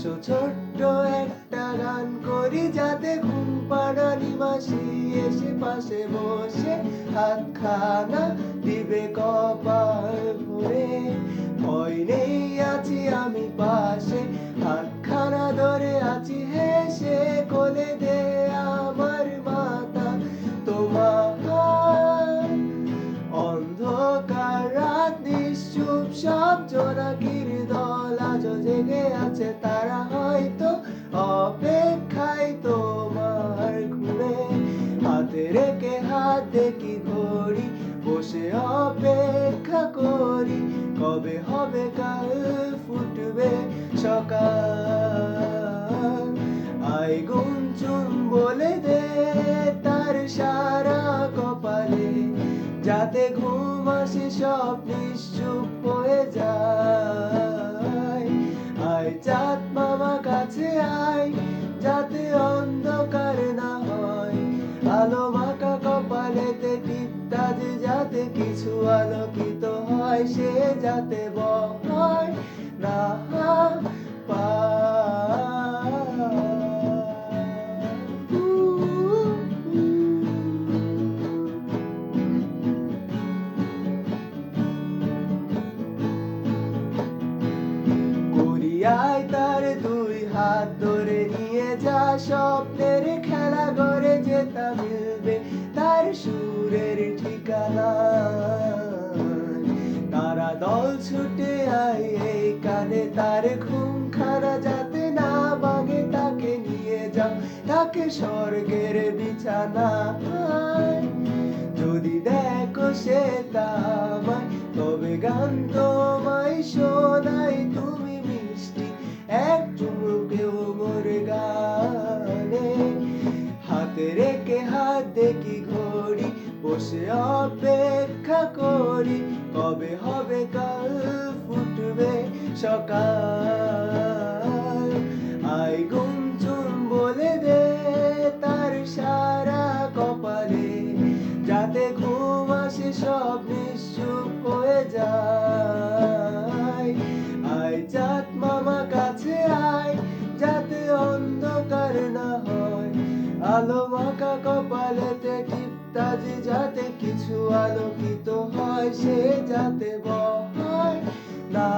আসো ছোট্ট একটা গান করি, যাতে ঘুম পাড়া নিবাসী এসে পাশে বসে হাতখানা দিবে কপাল ভরে। ভয় নেই, আছি আমি পাশে, হাতখানা ধরে আছি হেসে, কোলে দে আমার মাথা তোমার। অন্ধকার রাত নিশ্চুপ, সব জোনাকির দল আজও জেগে আছে, তারা হয়তো অপেক্ষায় তোমার ঘুমে। হাতে রেখে হাত দেখি ঘড়ি, বসে অপেক্ষা করি, কবে হবে কাল ফুটবে সকাল। আই গুঞ্চুন বলে দে তার সারা কপালে, যাতে ঘুম আসে সব নিশ্চুপ হয়ে যায়। আয় চাঁদ মামা কাছে আয়, যাতে অন্ধকার না হয়, আলো মাখা কপালেতে টিপটাতে যাতে কিছু আলোকিত হয়, সে যাতে ভয় না করিয়ায় তার দুই হাত ধরে নিয়ে যা, স্বপ্নের খেলা করে যেতা মিলবে তার সুরের ঠিকানা। তারা দল ছুটে আয় এই কানে, তার ঘুম খানা যাতে না ভাঙে, তাকে নিয়ে যাও তাকে স্বর্গের বিছানায়। যদি দেখো সে তামায়, তবে গান তোমায় শোনাই, তুমি মিষ্টি এক চুমুকেও মোর গানে। হাতে রেখে হাত দেখি ঘড়ি, বসে অপেক্ষা করি, কবে হবে কাল ফুটবে সকাল। আই গুঞ্চুন বলে দে তার সারা কপালে, যাতে ঘুম আসে সব নিশ্চুপ হয়ে যায়। আয় চাঁদ মামা কাছে আয়, যাতে অন্ধকার না হয়, আলো মাখা কপালেতে টিপটাজি যাতে কিছু আলোকিত হয়, সে যাতে ভয় না